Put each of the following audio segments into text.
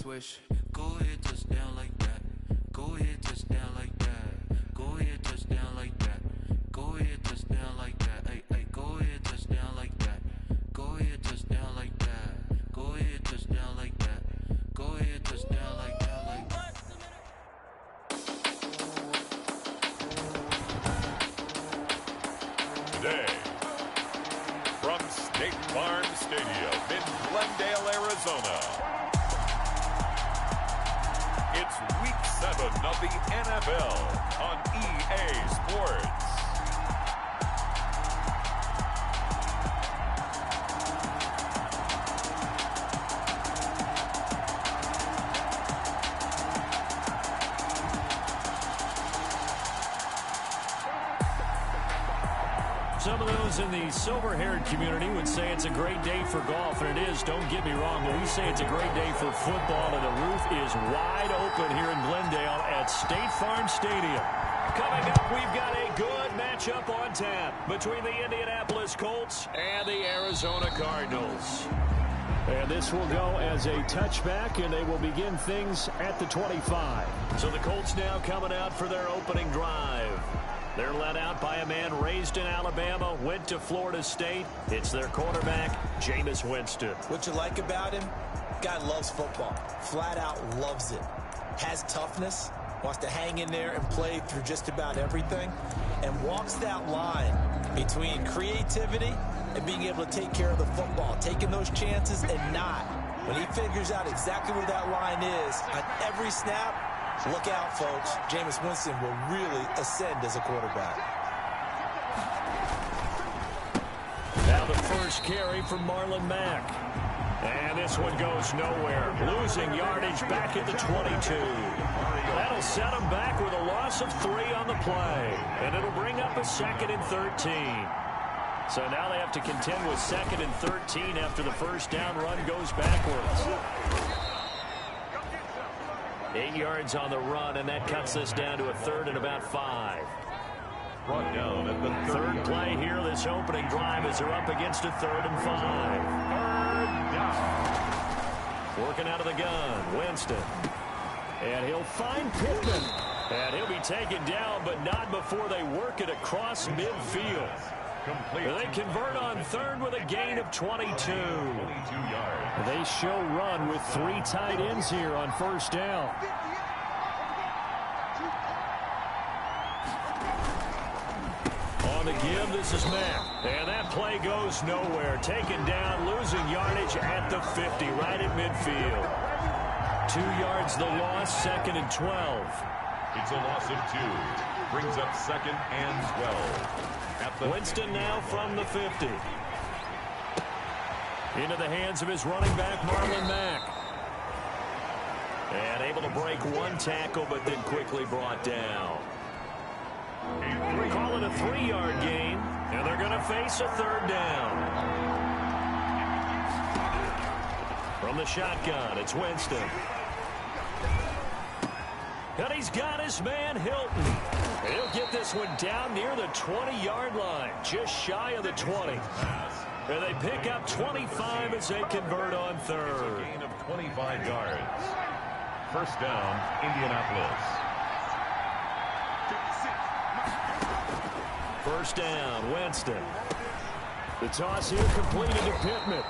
swish. Go ahead, touchdown like that. Go ahead, touchdown like that. Go ahead, touchdown like that. Go ahead, touchdown like that. Hey, hey, go ahead, touchdown like that. Go ahead, touchdown like that. Go ahead, touchdown like that. Go ahead, touchdown like that. Like that. Today, from State Farm Stadium in Glendale, Arizona, it's Week 7 of the NFL on EA Sports. Some of those in the silver-haired community would say it's a great day for golf, and it is, don't get me wrong, but we say it's a great day for football, and the roof is wide open here in Glendale at State Farm Stadium. Coming up, we've got a good matchup on tap between the Indianapolis Colts and the Arizona Cardinals. And this will go as a touchback, and they will begin things at the 25. So the Colts now coming out for their opening drive. They're led out by a man raised in Alabama, went to Florida State. It's their quarterback, Jameis Winston. What you like about him? Guy loves football. Flat out loves it. Has toughness. Wants to hang in there and play through just about everything. And walks that line between creativity and being able to take care of the football. Taking those chances and not. When he figures out exactly where that line is, on every snap, look out, folks. Jameis Winston will really ascend as a quarterback. Now the first carry from Marlon Mack. And this one goes nowhere. Losing yardage back at the 22. That'll set him back with a loss of 3 on the play. And it'll bring up a 2nd and 13. So now they have to contend with 2nd and 13 after the first down run goes backwards. 8 yards on the run, and that cuts us down to a 3rd and about 5. Brought down at the Third play here, this opening drive, as they're up against a 3rd and 5. 3rd down. Working out of the gun, Winston. And he'll find Pittman. And he'll be taken down, but not before they work it across midfield. They convert on 3rd with a gain of 22. 22 yards. They show run with 3 tight ends here on first down. On the give, this is Mack. And that play goes nowhere. Taken down, losing yardage at the 50, right at midfield. 2 yards the loss, 2nd and 12. It's a loss of 2. Brings up 2nd and 12. Winston now from the 50. Into the hands of his running back, Marlon Mack. And able to break 1 tackle, but then quickly brought down. Call it a 3-yard gain, and they're going to face a 3rd down. From the shotgun, it's Winston. And he's got his man, Hilton. And he'll get this one down near the 20-yard line, just shy of the 20. And they pick up 25 as they convert on 3rd. A gain of 25 yards. First down, Indianapolis. First down, Winston. The toss here completed to Pittman.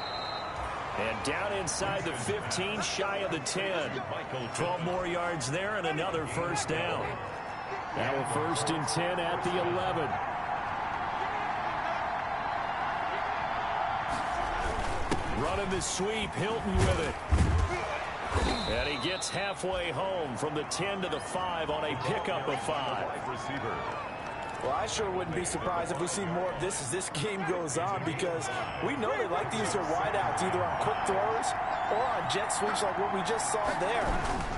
And down inside the 15, shy of the 10. 12 more yards there and another first down. Now a 1st and 10 at the 11. Running the sweep, Hilton with it. And he gets halfway home from the 10 to the 5 on a pickup of 5. Receiver. Well, I sure wouldn't be surprised if we see more of this as this game goes on, because we know they like to use their wideouts either on quick throws or on jet sweeps like what we just saw there.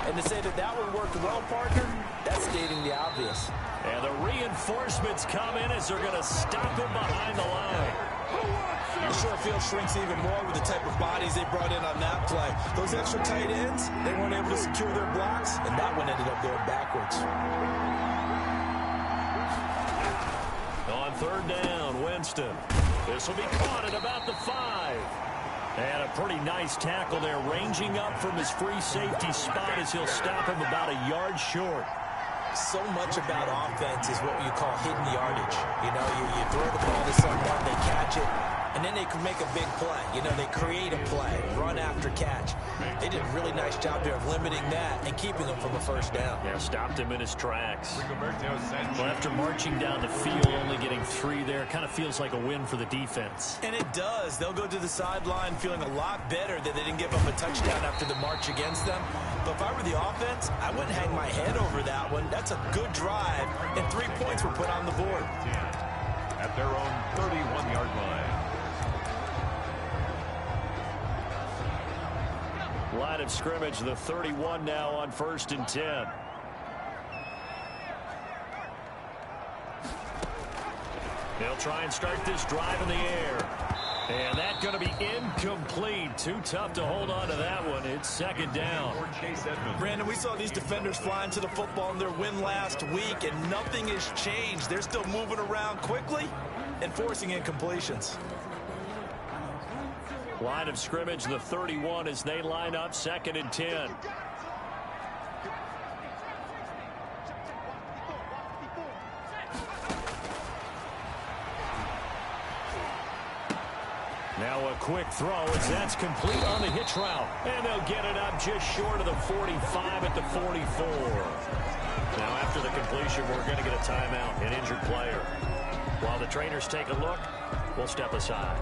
And to say that that one worked well, partner, that's stating the obvious. And the reinforcements come in as they're going to stop him behind the line. The short field shrinks even more with the type of bodies they brought in on that play. Those extra tight ends, they weren't able to secure their blocks, and that one ended up going backwards. On 3rd down, Winston. This will be caught at about the 5. And a pretty nice tackle there, ranging up from his free safety spot as he'll stop him about a yard short. So much about offense is what you call hidden yardage. You know, you throw the ball to someone, they catch it, and then they can make a big play. You know, they create a play, run after catch. They did a really nice job there of limiting that and keeping him from a first down. Yeah, stopped him in his tracks. Well, after marching down the field, only getting 3 there, kind of feels like a win for the defense. And it does. They'll go to the sideline feeling a lot better that they didn't give up a touchdown after the march against them. But if I were the offense, I wouldn't hang my head over that one. That's a good drive, and 3 points were put on the board. At their own 31-yard line. Line of scrimmage, the 31 now on 1st and 10. They'll try and start this drive in the air. And that's going to be incomplete. Too tough to hold on to that one. It's 2nd down. Brandon, we saw these defenders flying to the football in their win last week, and nothing has changed. They're still moving around quickly and forcing incompletions. Line of scrimmage, the 31 as they line up 2nd and 10. Now a quick throw as that's complete on the hitch route. And they'll get it up just short of the 45 at the 44. Now after the completion, we're going to get a timeout, an injured player. While the trainers take a look, we'll step aside.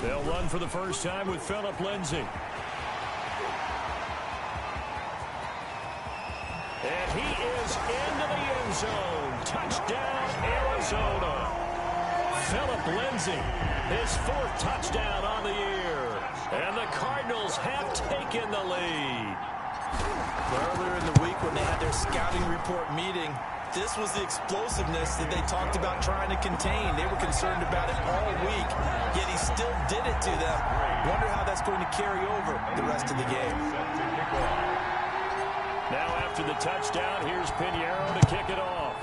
They'll run for the first time with Phillip Lindsay. And he is into the end zone. Touchdown, Arizona. Phillip Lindsay, his 4th touchdown on the year. And the Cardinals have taken the lead. Earlier in the week when they had their scouting report meeting, this was the explosiveness that they talked about trying to contain. They were concerned about it all week, yet he still did it to them. Wonder how that's going to carry over the rest of the game. Now after the touchdown, here's Pinheiro to kick it off.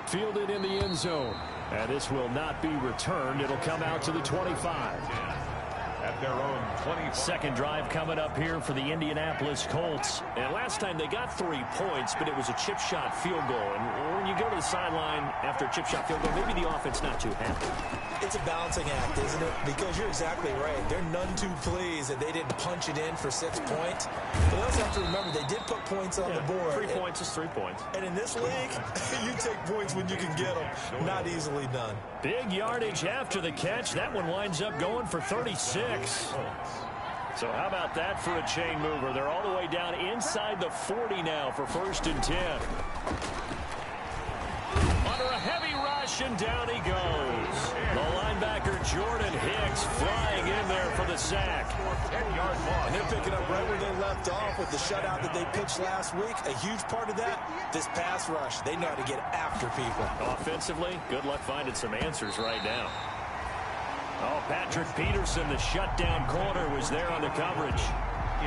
Fielded in the end zone. And this will not be returned. It'll come out to the 25. At their own 22nd drive coming up here for the Indianapolis Colts. And last time they got 3 points, but it was a chip shot field goal. And when you go to the sideline after a chip shot field goal, maybe the offense not too happy. It's a balancing act, isn't it? Because you're exactly right. They're none too pleased that they didn't punch it in for 6 points. But they also have to remember they did put points on the board. 3 points is 3 points. And in this league, you take points when you can get them. Not easily done. Big yardage after the catch. That one winds up going for 36. So how about that for a chain mover? They're all the way down inside the 40 now for 1st and 10. Under a heavy rush, and down he goes. The linebacker Jordan Hicks flying in there for the sack. 10-yard loss. And they're picking up right where they left off with the shutout that they pitched last week. A huge part of that, this pass rush. They know how to get after people. Offensively, good luck finding some answers right now. Oh, Patrick Peterson, the shutdown corner, was there on the coverage.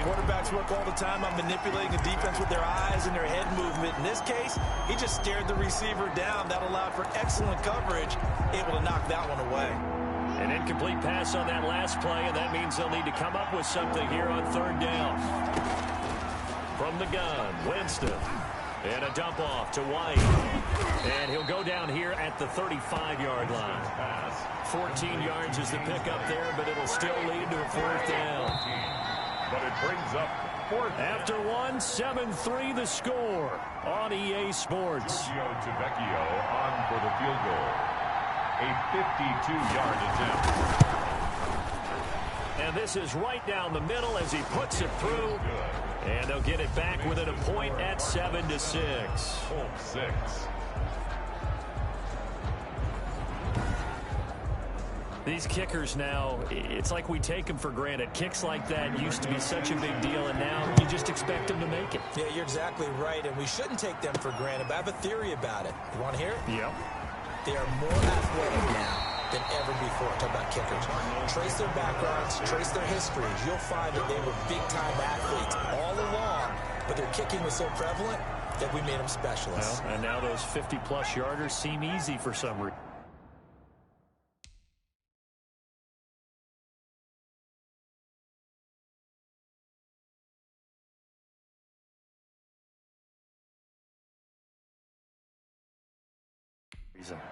Quarterbacks work all the time on manipulating the defense with their eyes and their head movement. In this case, he just stared the receiver down. That allowed for excellent coverage, able to knock that one away. An incomplete pass on that last play, and that means they'll need to come up with something here on 3rd down. From the gun, Winston. And a dump off to White. And he'll go down here at the 35-yard line. 14 yards is the pickup there, but it'll still lead to a 4th down. But it brings up 4th. After one, 7-3 the score on EA Sports. Sergio Tavecchio on for the field goal. A 52-yard attempt. And this is right down the middle as he puts it through. And they'll get it back within a point at 7-6. Colts 6. These kickers now, it's like we take them for granted. Kicks like that used to be such a big deal, and now you just expect them to make it. Yeah, you're exactly right, and we shouldn't take them for granted, but I have a theory about it. You want to hear it? Yep. They are more athletic now than ever before. Talk about kickers. Trace their backgrounds, trace their histories. You'll find that they were big-time athletes all along, but their kicking was so prevalent that we made them specialists. Well, and now those 50-plus yarders seem easy for some reason.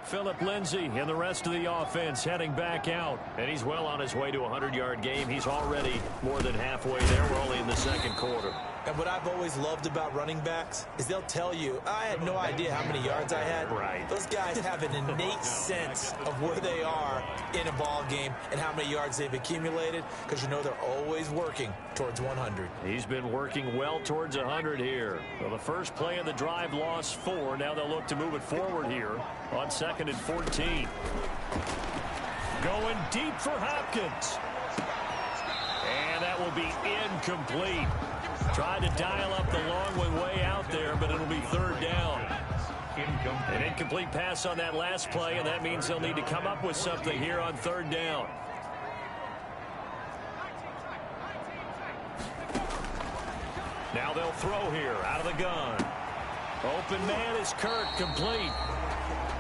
Philip Lindsay and the rest of the offense heading back out. And he's well on his way to a 100-yard game. He's already more than halfway there. We're only in the second quarter. And what I've always loved about running backs is they'll tell you, I had no idea how many yards I had. Right. Those guys have an innate sense of where they are in a ball game and how many yards they've accumulated, because you know they're always working towards 100. He's been working well towards 100 here. Well, the first play of the drive lost 4. Now they'll look to move it forward here on 2nd and 14. Going deep for Hopkins. And that will be incomplete. Tried to dial up the long one way out there, but it'll be 3rd down. An incomplete pass on that last play, and that means they'll need to come up with something here on 3rd down. Now they'll throw here out of the gun. Open man is Kirk, complete.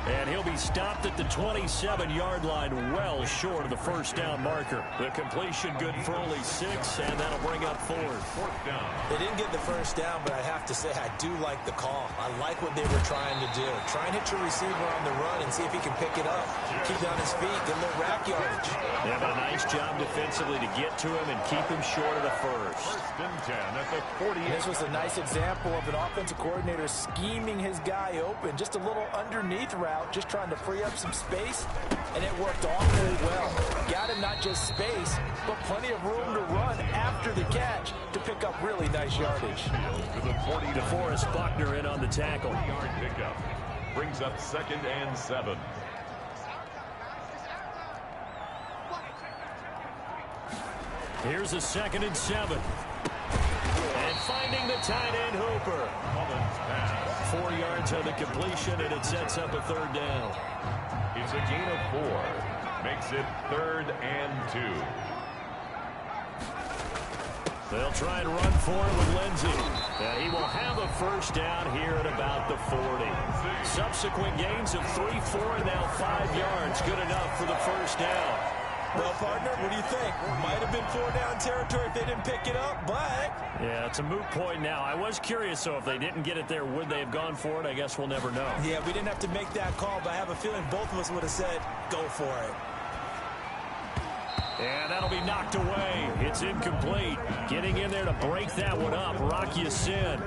And he'll be stopped at the 27-yard line, well short of the first down marker. The completion good for only 6, and that'll bring up 4th down. They didn't get the first down, but I have to say I do like the call. I like what they were trying to do. Try and hit your receiver on the run and see if he can pick it up. Keep it on his feet, get a little rack yardage. They have a nice job defensively to get to him and keep him short of the first. 1st and 10 at the 48. This was a nice example of an offensive coordinator scheming his guy open. Just a little underneath route, just trying to free up some space, and it worked awfully well. Got him not just space, but plenty of room to run after the catch to pick up really nice yardage. DeForest Buckner in on the tackle. 40-yard pickup brings up 2nd and 7. Here's a 2nd and 7. And finding the tight end Hooper. 4 yards on the completion, and it sets up a 3rd down. It's a gain of 4. Makes it 3rd and 2. They'll try and run for it with Lindsay. And he will have a first down here at about the 40. Subsequent gains of 3, 4, and now 5 yards. Good enough for the first down. Well, partner, what do you think? Might have been 4-down territory if they didn't pick it up, but... Yeah, it's a moot point now. I was curious, so if they didn't get it there, would they have gone for it? I guess we'll never know. Yeah, we didn't have to make that call, but I have a feeling both of us would have said, go for it. And that'll be knocked away. It's incomplete. Getting in there to break that one up, Rock Ya-Sin.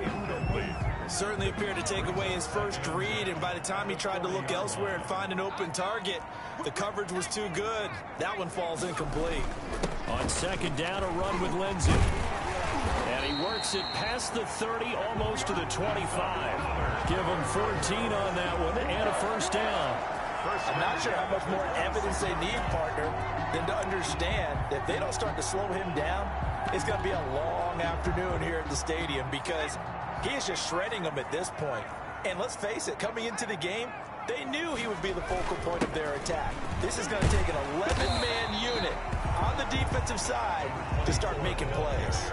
Certainly appeared to take away his first read, and by the time he tried to look elsewhere and find an open target, the coverage was too good. That one falls incomplete. On 2nd down, a run with Lindsay. And he works it past the 30, almost to the 25. Give him 14 on that one, and a first down. I'm not sure how much more evidence they need, partner, than to understand that if they don't start to slow him down, it's going to be a long afternoon here at the stadium, because he is just shredding them at this point. And let's face it, coming into the game, they knew he would be the focal point of their attack. This is going to take an 11-man unit on the defensive side to start making plays.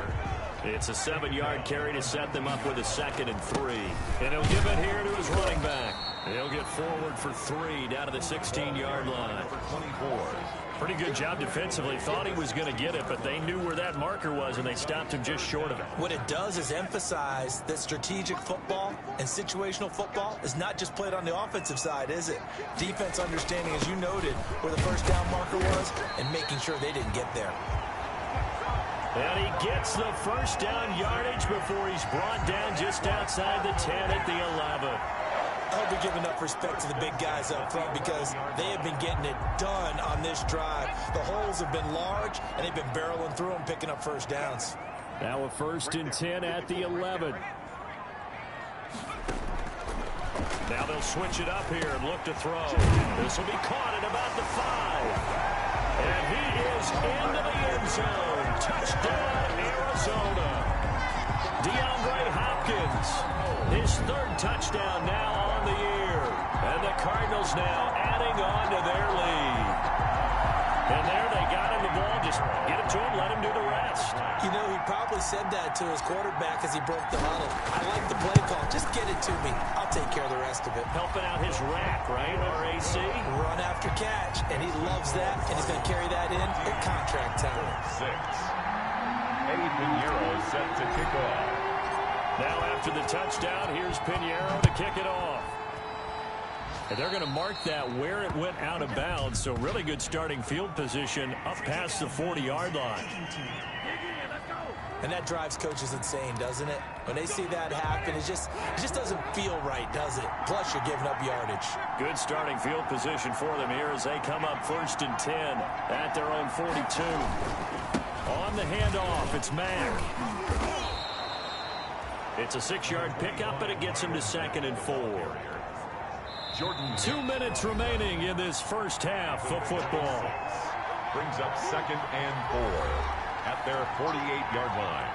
It's a 7-yard carry to set them up with a 2nd and 3. And he'll give it here to his running back. He'll get forward for 3 down to the 16-yard line. For 24. Pretty good job defensively. Thought he was going to get it, but they knew where that marker was, and they stopped him just short of it. What it does is emphasize that strategic football and situational football is not just played on the offensive side, is it? Defense understanding, as you noted, where the first down marker was and making sure they didn't get there. And he gets the first down yardage before he's brought down just outside the 10 at the 11. I hope we give enough respect to the big guys up front, because they have been getting it done on this drive. The holes have been large, and they've been barreling through them, picking up first downs. Now a 1st and 10 at the 11. Now they'll switch it up here and look to throw. This will be caught at about the 5. And he is into the end zone. Touchdown, Arizona. DeAndre Hopkins, his third touchdown now on the year. And the Cardinals now adding on to their lead. And there they got him the ball. Just get it to him, let him do the rest. You know, he probably said that to his quarterback as he broke the huddle. I like the play call. Just get it to me. I'll take care of the rest of it. Helping out his rack, right, RAC? Run after catch, and he loves that, and he's going to carry that in at contract time. 6. Eddie Pinheiro set to kick off. Now after the touchdown, here's Pinheiro to kick it off. And they're going to mark that where it went out of bounds, so really good starting field position up past the 40-yard line. And that drives coaches insane, doesn't it? When they see that happen, it just doesn't feel right, does it? Plus, you're giving up yardage. Good starting field position for them here as they come up 1st and 10 at their own 42. On the handoff, it's Mack. It's a 6-yard pickup, and it gets him to 2nd and 4. Jordan. 2 minutes remaining in this first half of football. Brings up 2nd and 4 at their 48-yard line.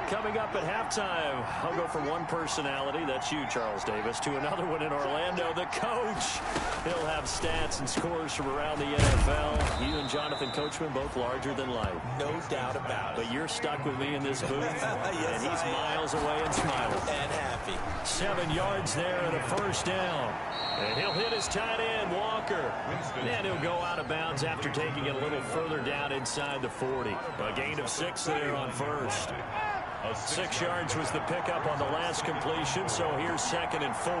Coming up at halftime, I'll go from one personality, that's you, Charles Davis, to another one in Orlando, the coach. He'll have stats and scores from around the NFL. You and Jonathan Coachman, both larger than life. No doubt about it. But you're stuck with me in this booth, Yes, and he's miles away and smiling. And happy. 7 yards there and a first down. And he'll hit his tight end, Walker. And he'll go out of bounds after taking it a little further down inside the 40. A gain of 6 there on first. 6 yards was the pickup on the last completion, so here's 2nd and 4.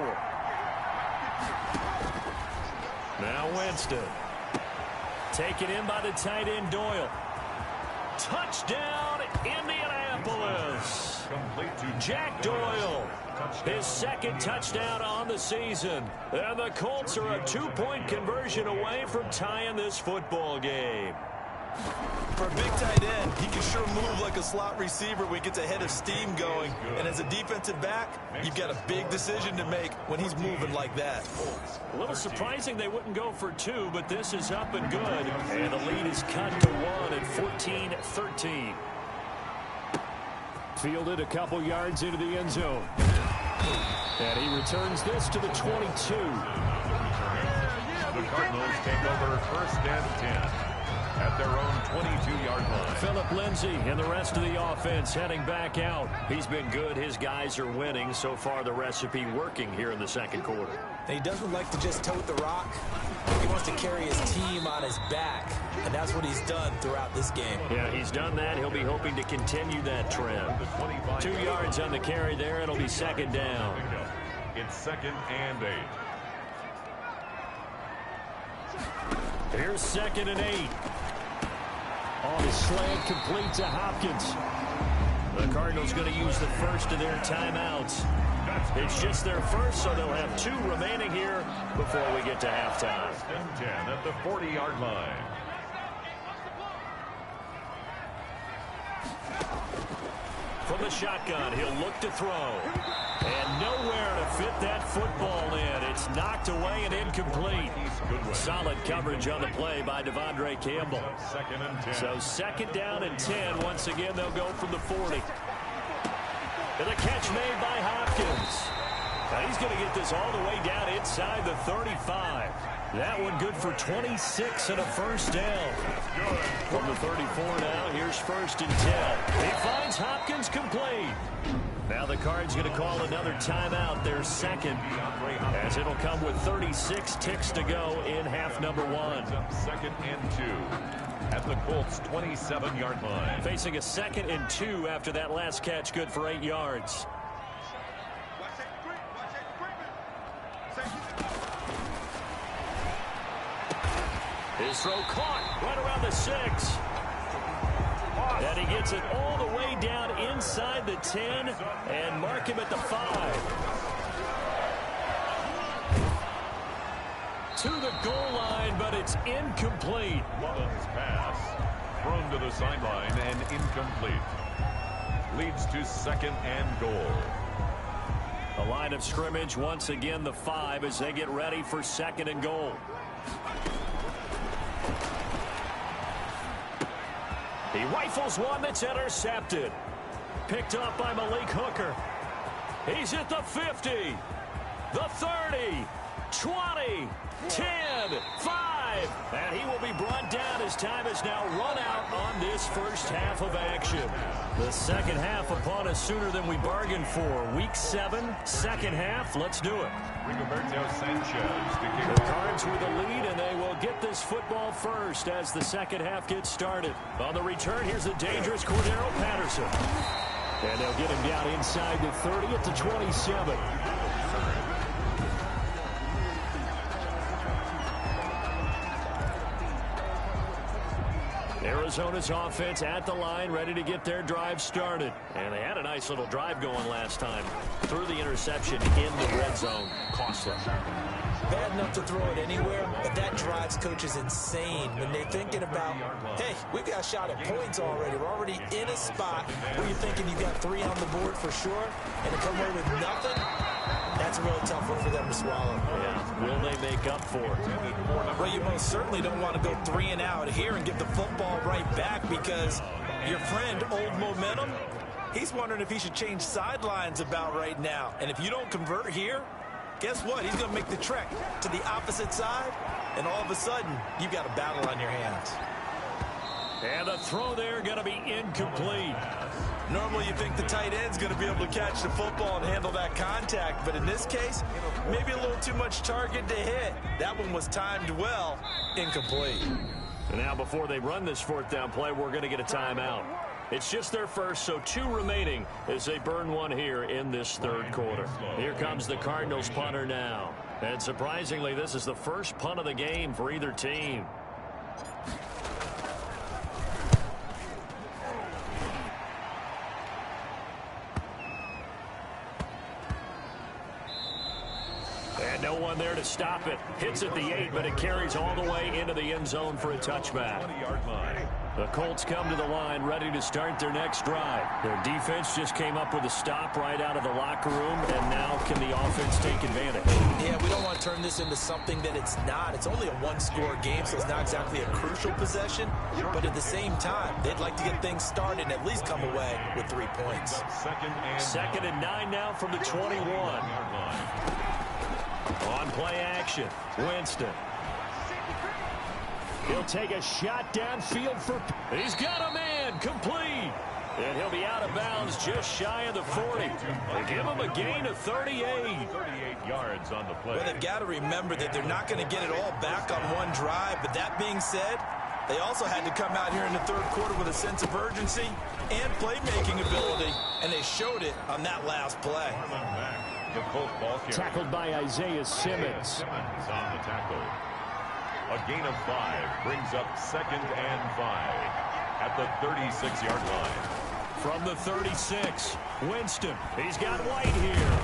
Now Winston. Taken in by the tight end, Doyle. Touchdown, Indianapolis. Jack Doyle, his 2nd touchdown on the season. And the Colts are a 2-point conversion away from tying this football game. For a big tight end, he can sure move like a slot receiver when he gets a head of steam going. And as a defensive back, you've got a big decision to make when he's moving like that. A little surprising they wouldn't go for 2, but this is up and good. And the lead is cut to 1 at 14-13. Fielded a couple yards into the end zone. And he returns this to the 22. The Cardinals take over 1st and 10. At their own 22-yard line. Phillip Lindsay and the rest of the offense heading back out. He's been good. His guys are winning. So far, the recipe working here in the 2nd quarter. And he doesn't like to just tote the rock. He wants to carry his team on his back. And that's what he's done throughout this game. Yeah, he's done that. He'll be hoping to continue that trend. 2 yards on the carry there. It'll be 2nd down. It's 2nd and 8. Here's 2nd and 8. On his slant, complete to Hopkins. The Cardinals going to use the first of their timeouts. It's just their first, so they'll have 2 remaining here before we get to halftime. 10 at the 40-yard line. From the shotgun, he'll look to throw. And nowhere to fit that football in. It's knocked away and incomplete. Solid coverage on the play by Devondre Campbell. 2nd and 10. So 2nd down and 10. Once again, they'll go from the 40. And the catch made by Hopkins. Now he's going to get this all the way down inside the 35. That one good for 26 and a first down. From the 34 now, here's 1st and 10. He finds Hopkins complete. Now the Cards going to call another timeout, their 2nd, as it'll come with 36 ticks to go in half number 1. 2nd and 2 at the Colts' 27-yard line. Facing a 2nd and 2 after that last catch, good for 8 yards. His throw caught right around the 6. And he gets it all the way down inside the 10 and mark him at the 5. To the goal line, but it's incomplete. Mullins' pass thrown to the sideline and incomplete. Leads to 2nd and goal. The line of scrimmage, once again, the 5 as they get ready for 2nd and goal. He rifles one that's intercepted. Picked up by Malik Hooker. He's at the 50, the 30, 20, 10, 5. And he will be brought down as time has now run out on this first half of action. The second half upon us sooner than we bargained for. Week 7, second half. Let's do it. The Cards with the lead, and they will get this football first as the second half gets started. On the return, here's the dangerous Cordero Patterson. And they'll get him down inside the 30 at the 27. Arizona's offense at the line, ready to get their drive started. And they had a nice little drive going last time. Threw the interception in the red zone. Costly. Bad enough to throw it anywhere, but that drives coaches insane when they're thinking about, hey, we've got a shot at points already. We're already in a spot where you're thinking you got 3 on the board for sure, and to come away with nothing, that's a real tough one for them to swallow. Yeah. Will they make up for it? Well, you most certainly don't want to go 3 and out here and give the football right back, because your friend, Old Momentum, he's wondering if he should change sidelines about right now. And if you don't convert here, guess what? He's going to make the trek to the opposite side, and all of a sudden, you've got a battle on your hands. And the throw there going to be incomplete. Normally you think the tight end's going to be able to catch the football and handle that contact, but in this case, maybe a little too much target to hit. That one was timed well. Incomplete. And now before they run this 4th down play, we're going to get a timeout. It's just their first, so 2 remaining as they burn one here in this 3rd quarter. Here comes the Cardinals punter now. And surprisingly, this is the first punt of the game for either team. And no one there to stop it. Hits at the 8, but it carries all the way into the end zone for a touchback. The Colts come to the line ready to start their next drive. Their defense just came up with a stop right out of the locker room, and now can the offense take advantage? Yeah, we don't want to turn this into something that it's not. It's only a 1-score game, so it's not exactly a crucial possession. But at the same time, they'd like to get things started and at least come away with 3 points. Second and 9 now from the 21. On play action, Winston. He'll take a shot downfield for... He's got a man, complete. And he'll be out of bounds just shy of the 40. They give him a gain of 38. 38 yards on the play. Well, they've got to remember that they're not going to get it all back on one drive. But that being said, they also had to come out here in the 3rd quarter with a sense of urgency and playmaking ability. And they showed it on that last play. The Colts ball carrier. Tackled by Isaiah Simmons. Simmons on the tackle. A gain of 5 brings up 2nd and 5 at the 36-yard line. From the 36, Winston. He's got White here.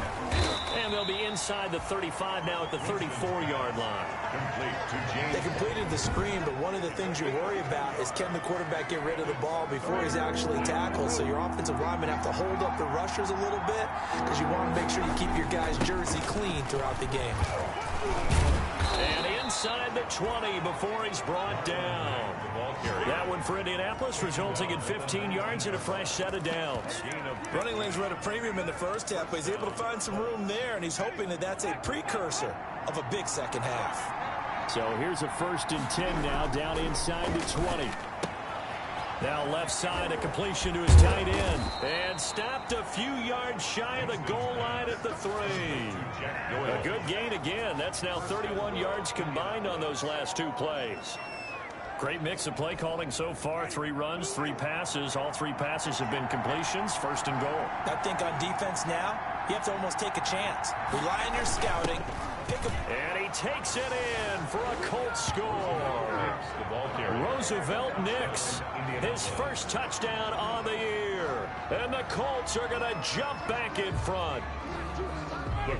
And they'll be inside the 35 now at the 34-yard line. Complete to James. They completed the screen, but one of the things you worry about is can the quarterback get rid of the ball before he's actually tackled. So your offensive linemen have to hold up the rushers a little bit because you want to make sure you keep your guys' jersey clean throughout the game. And inside the 20 before he's brought down. That one for Indianapolis, resulting in 15 yards and a fresh set of downs. Running lanes were at a premium in the first half, but he's able to find some room there, and he's hoping that that's a precursor of a big second half. So here's a 1st and 10 now, down inside the 20. Now left side, a completion to his tight end. And stopped a few yards shy of the goal line at the 3. A good gain again. That's now 31 yards combined on those last 2 plays. Great mix of play calling so far. 3 runs, 3 passes. All 3 passes have been completions. 1st and goal. I think on defense now, you have to almost take a chance. Rely on your scouting. And he takes it in for a Colts score. Roosevelt Nix, his first touchdown on the year. And the Colts are going to jump back in front.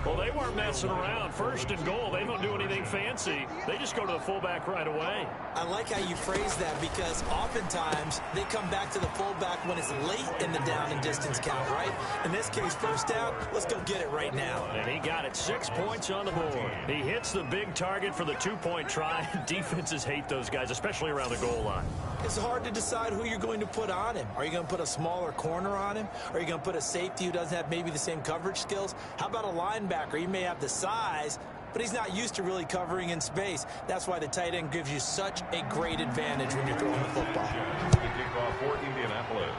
Well, they weren't messing around. First and goal, they don't do anything fancy. They just go to the fullback right away. I like how you phrase that because oftentimes they come back to the fullback when it's late in the down and distance count, right? In this case, first down, let's go get it right now. And he got it, 6 points on the board. He hits the big target for the 2-point try. Defenses hate those guys, especially around the goal line. It's hard to decide who you're going to put on him. Are you going to put a smaller corner on him? Are you going to put a safety who doesn't have maybe the same coverage skills? How about a linebacker? He may have the size, but he's not used to really covering in space. That's why the tight end gives you such a great advantage when you're throwing the football. The kickoff for Indianapolis.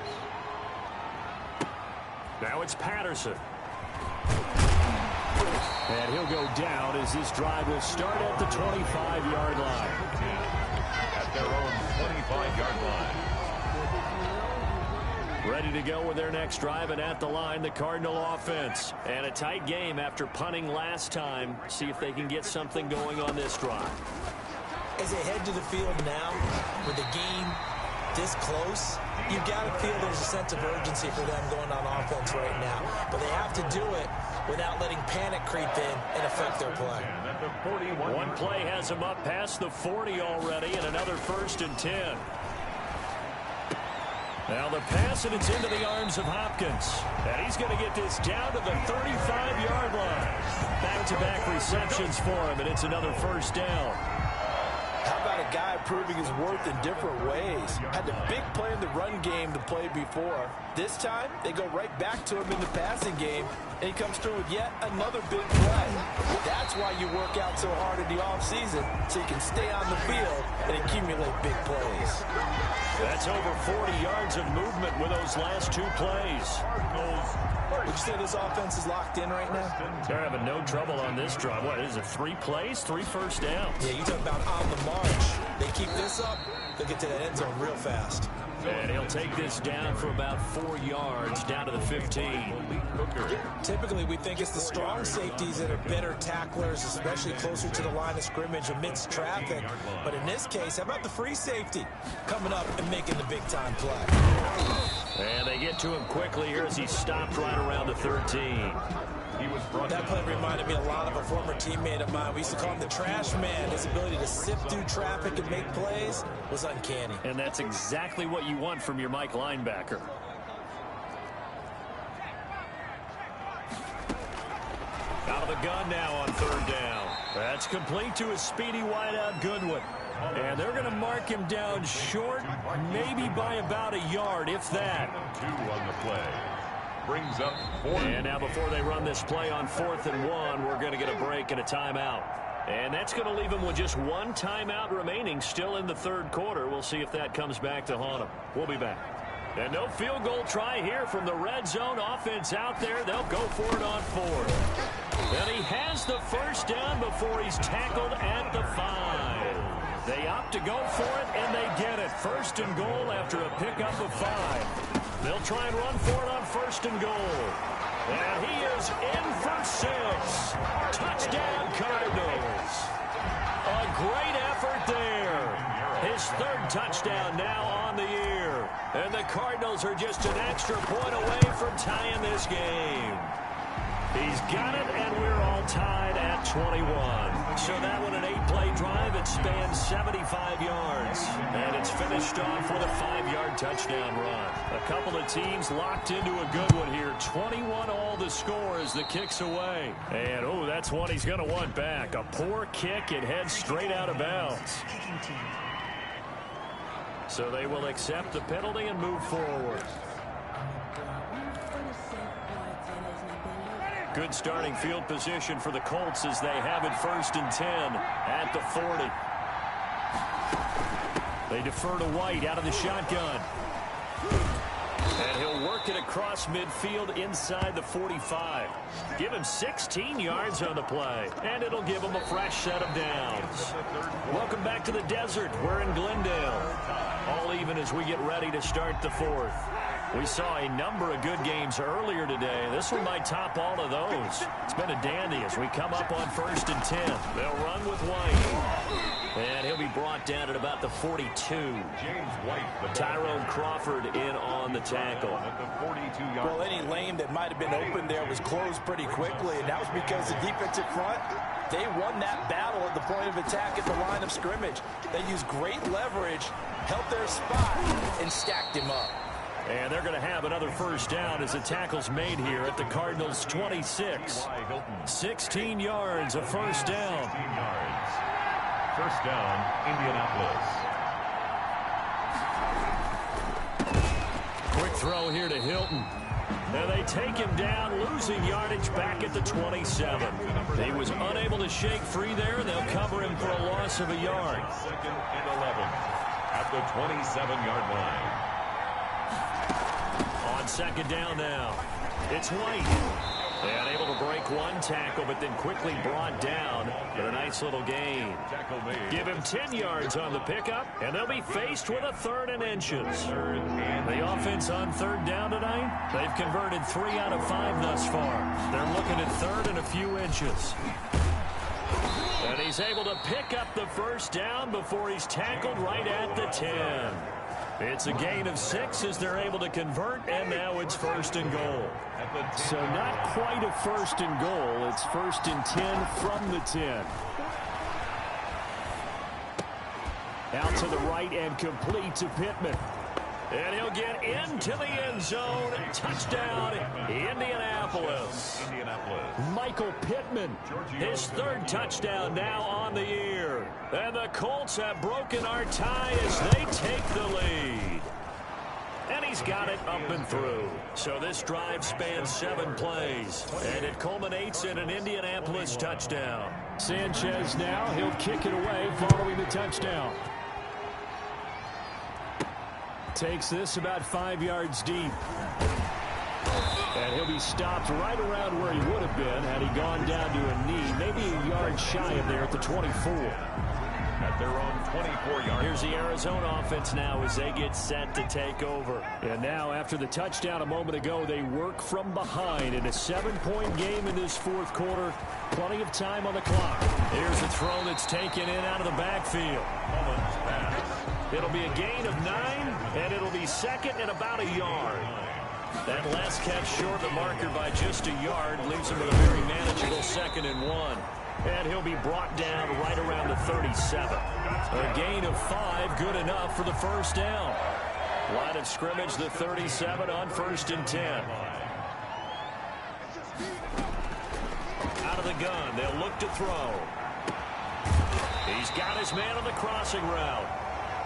Now it's Patterson. And he'll go down as this drive will start at the 25-yard line. At their own 25-yard line. Ready to go with their next drive, and at the line, the Cardinal offense. And a tight game after punting last time. See if they can get something going on this drive. As they head to the field now, with the game this close, you've got to feel there's a sense of urgency for them going on offense right now. But they have to do it without letting panic creep in and affect their play. One play has them up past the 40 already, and another 1st and 10. Now the pass, and it's into the arms of Hopkins. And he's going to get this down to the 35-yard line. Back-to-back receptions for him, and it's another 1st down. How about a guy proving his worth in different ways? Had the big play in the run game to play before. This time, they go right back to him in the passing game, and he comes through with yet another big play. That's why you work out so hard in the offseason, so you can stay on the field and accumulate big plays. That's over 40 yards of movement with those last 2 plays. Would you say this offense is locked in right now? They're having no trouble on this drive. What is it, 3 plays, 3 first downs? Yeah, you talk about on the march. They keep this up, they'll get to that end zone real fast. And he'll take this down for about 4 yards, down to the 15. Typically, we think it's the strong safeties that are better tacklers, especially closer to the line of scrimmage amidst traffic. But in this case, how about the free safety coming up and making the big-time play? And they get to him quickly here as he stopped right around the 13. That play reminded me a lot of a former teammate of mine. We used to call him the trash man. His ability to sift through traffic and make plays was uncanny. And that's exactly what you want from your Mike linebacker. Out of the gun now on 3rd down. That's complete to a speedy wideout Goodwin. And they're going to mark him down short, maybe by about a yard, if that. 2 on the play. Brings up 4. And now before they run this play on 4th and 1, we're going to get a break and a timeout. And that's going to leave them with just 1 timeout remaining still in the 3rd quarter. We'll see if that comes back to haunt them. We'll be back. And no field goal try here from the red zone offense out there. They'll go for it on 4th. And he has the 1st down before he's tackled at the 5. They opt to go for it, and they get it. 1st and goal after a pickup of 5. They'll try and run for it on 1st and goal. And he is in for 6. Touchdown, Cardinals. A great effort there. His 3rd touchdown now on the year. And the Cardinals are just an extra point away from tying this game. He's got it, and we're all tied at 21. So that one, an 8-play drive. It spans 75 yards. And it's finished off with a 5-yard touchdown run. A couple of teams locked into a good one here. 21 all the score as the kick's away. And, oh, that's one he's going to want back. A poor kick. It heads straight out of bounds. So they will accept the penalty and move forward. Good starting field position for the Colts as they have it 1st and 10 at the 40. They defer to White out of the shotgun. And he'll work it across midfield inside the 45. Give him 16 yards on the play, and it'll give him a fresh set of downs. Welcome back to the desert. We're in Glendale. All even as we get ready to start the 4th. We saw a number of good games earlier today. This one might top all of those. It's been a dandy as we come up on 1st and 10. They'll run with White. And he'll be brought down at about the 42. James White, Tyrone Crawford in on the tackle. At the 42-yard Well, any lane that might have been open there was closed pretty quickly, and that was because the defensive front, they won that battle at the point of attack at the line of scrimmage. They used great leverage, held their spot, and stacked him up. And they're going to have another first down as the tackle's made here at the Cardinals' 26. 16 yards, a first down. 16 yards. First down, Indianapolis. Quick throw here to Hilton. And they take him down, losing yardage back at the 27. He was unable to shake free there. They'll cover him for a loss of a yard. 2nd and 11 at the 27-yard line. On 2nd down now, it's White. And able to break one tackle, but then quickly brought down for a nice little gain. Give him 10 yards on the pickup, and they'll be faced with a 3rd and inches. The offense on 3rd down tonight, they've converted 3 out of 5 thus far. They're looking at 3rd and a few inches. And he's able to pick up the first down before he's tackled right at the 10. It's a gain of 6 as they're able to convert, and now it's 1st and goal. So not quite a 1st and goal. It's 1st and 10 from the 10. Out to the right and complete to Pittman. And he'll get into the end zone. Touchdown, Indianapolis. Michael Pittman. His 3rd touchdown now on the year. And the Colts have broken our tie as they take the lead. And he's got it up and through. So this drive spans 7 plays. And it culminates in an Indianapolis touchdown. Sanchez now. He'll kick it away following the touchdown. Takes this about 5 yards deep. And he'll be stopped right around where he would have been had he gone down to a knee. Maybe a yard shy of there at the 24. At their own 24-yard. Here's the Arizona offense now as they get set to take over. And now after the touchdown a moment ago, they work from behind in a 7-point game in this 4th quarter. Plenty of time on the clock. Here's a throw that's taken in out of the backfield. It'll be a gain of 9, and it'll be 2nd and about a yard. That last catch short the marker by just a yard leaves him with a very manageable 2nd and 1. And he'll be brought down right around the 37. A gain of 5, good enough for the first down. Line of scrimmage, the 37 on 1st and 10. Out of the gun, they'll look to throw. He's got his man on the crossing route.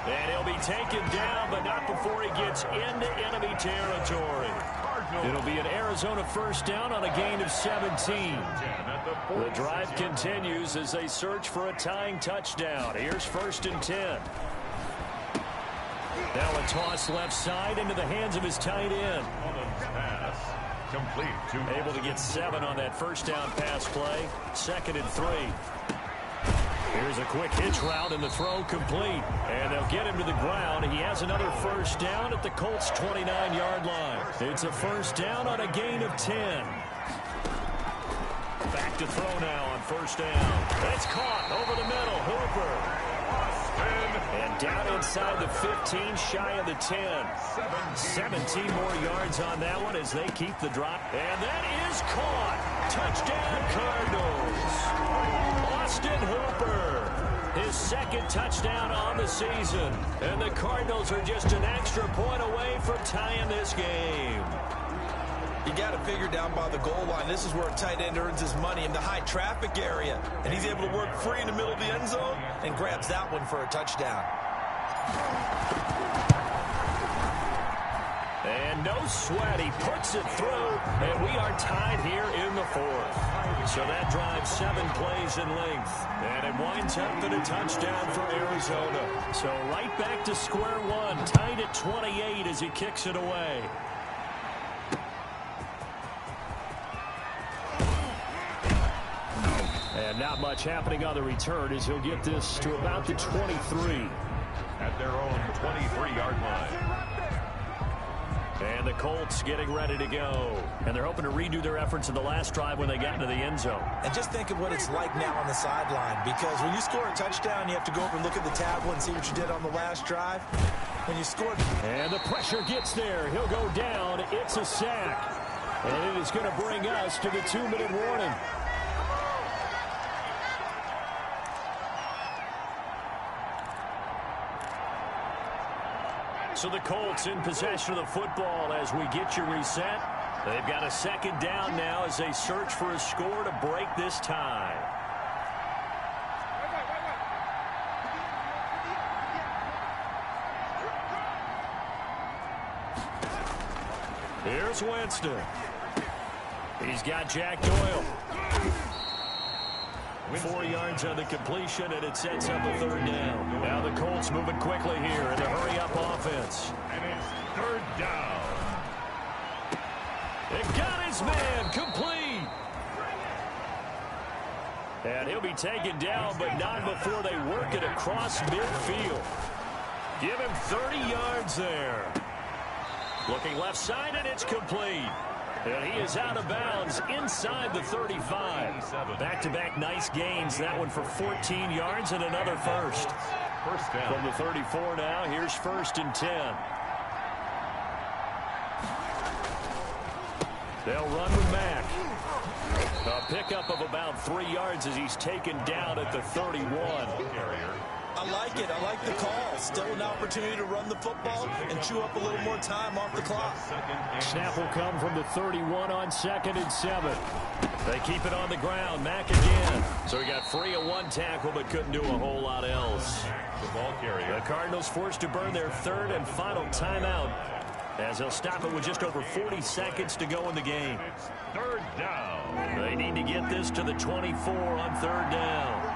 And he'll be taken down, but not before he gets into enemy territory. It'll be an Arizona first down on a gain of 17. The drive continues as they search for a tying touchdown. Here's 1st and 10. Now a toss left side into the hands of his tight end. Able to get 7 on that first down pass play. 2nd and 3. Here's a quick hitch route and the throw complete. And they'll get him to the ground. He has another first down at the Colts' 29-yard line. It's a first down on a gain of 10. Back to throw now on 1st down. It's caught over the middle. Hooper. And down inside the 15, shy of the 10. 17 more yards on that one as they keep the drop. And that is caught. Touchdown, Cardinals. Austin Hooper, his 2nd touchdown on the season. And the Cardinals are just an extra point away from tying this game. You got to figure down by the goal line. This is where a tight end earns his money in the high traffic area. And he's able to work free in the middle of the end zone and grabs that one for a touchdown. And no sweat. He puts it through. And we are tied here in the 4th. So that drives 7 plays in length. And it winds up in a touchdown for Arizona. So right back to square one. Tied at 28 as he kicks it away. And not much happening on the return as he'll get this to about the 23. At their own 23-yard line. And the Colts getting ready to go. And they're hoping to redo their efforts in the last drive when they got into the end zone. And just think of what it's like now on the sideline, because when you score a touchdown, you have to go over and look at the tablet and see what you did on the last drive. When you scored... And the pressure gets there. He'll go down. It's a sack. And it is going to bring us to the 2-minute warning. So the Colts in possession of the football as we get you reset. They've got a second down now as they search for a score to break this tie. Here's Winston. He's got Jack Doyle. 4 yards on the completion, and it sets up a third down. Now the Colts moving quickly here in a hurry-up offense. And it's third down. It got his man complete. And he'll be taken down, but not before they work it across midfield. Give him 30 yards there. Looking left side, and it's complete. And he is out of bounds inside the 35. Back-to-back nice gains. That one for 14 yards and another first. First down. From the 34 now, here's 1st and 10. They'll run with Mack. A pickup of about 3 yards as he's taken down at the 31. I like it. I like the call. Still an opportunity to run the football and chew up a little more time off the clock. Snap will come from the 31 on 2nd and 7. They keep it on the ground. Mack again. So he got free of one tackle but couldn't do a whole lot else. The ball carrier. The Cardinals forced to burn their 3rd and final timeout as they'll stop it with just over 40 seconds to go in the game. It's third down. They need to get this to the 24 on 3rd down.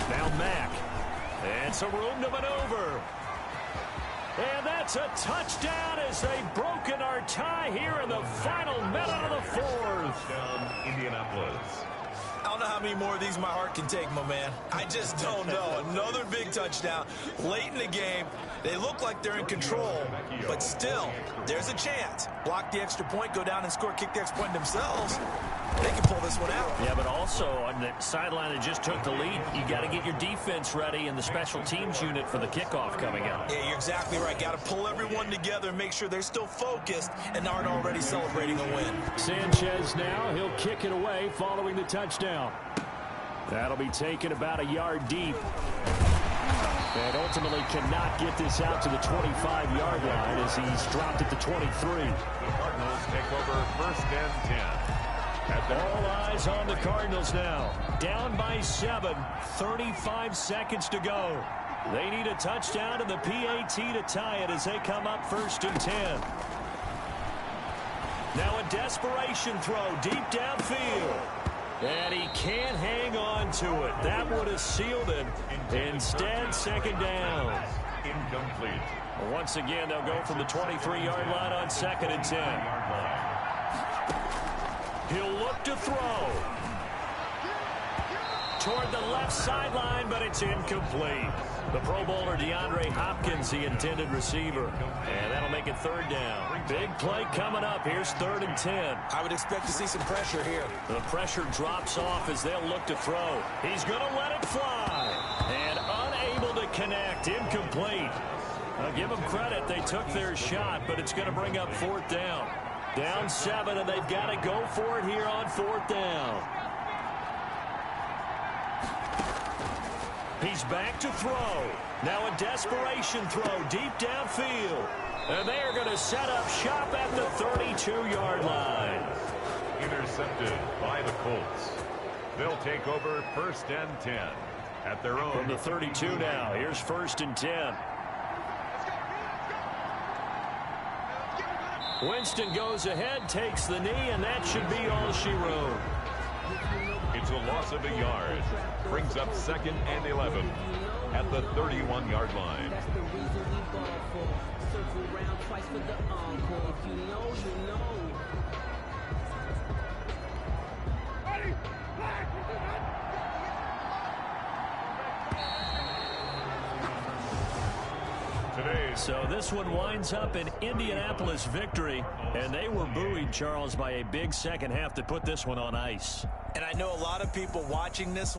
Now Mack. And some room to maneuver. And that's a touchdown as they've broken our tie here in the final minute of the 4th. Down Indianapolis. I don't know how many more of these my heart can take, my man. I just don't know. Another big touchdown late in the game. They look like they're in control, but still, there's a chance. Block the extra point, go down and score, kick the extra point themselves. They can pull this one out. Yeah, but also on the sideline that just took the lead, you got to get your defense ready and the special teams unit for the kickoff coming up. Yeah, you're exactly right. Got to pull everyone together and make sure they're still focused and aren't already celebrating a win. Sanchez now. He'll kick it away following the touchdown. That'll be taken about a yard deep. And ultimately cannot get this out to the 25-yard line as he's dropped at the 23. The Cardinals take over 1st and 10. All eyes on the Cardinals now. Down by 7. 35 seconds to go. They need a touchdown and the PAT to tie it as they come up 1st and 10. Now a desperation throw deep downfield. And he can't hang on to it. That would have sealed it. Instead, 2nd down. Incomplete. Once again, they'll go from the 23-yard line on 2nd and 10. He'll look to throw. Toward the left sideline, but it's incomplete. The Pro Bowler DeAndre Hopkins, the intended receiver. And that'll make it 3rd down. Big play coming up. Here's 3rd and 10. I would expect to see some pressure here. The pressure drops off as they'll look to throw. He's going to let it fly. And unable to connect. Incomplete. I'll give them credit. They took their shot, but it's going to bring up 4th down. Down 7, and they've got to go for it here on 4th down. He's back to throw. Now a desperation throw deep downfield. And they are going to set up shop at the 32-yard line. Intercepted by the Colts. They'll take over 1st and 10 at their own. From the 32 now, here's 1st and 10. Winston goes ahead, takes the knee, and that should be all she wrote. It's a loss of a yard. Brings up 2nd and 11 at the 31-yard line. today's. So this one winds up an Indianapolis victory, and they were buoyed, Charles, by a big second half to put this one on ice. And I know a lot of people watching this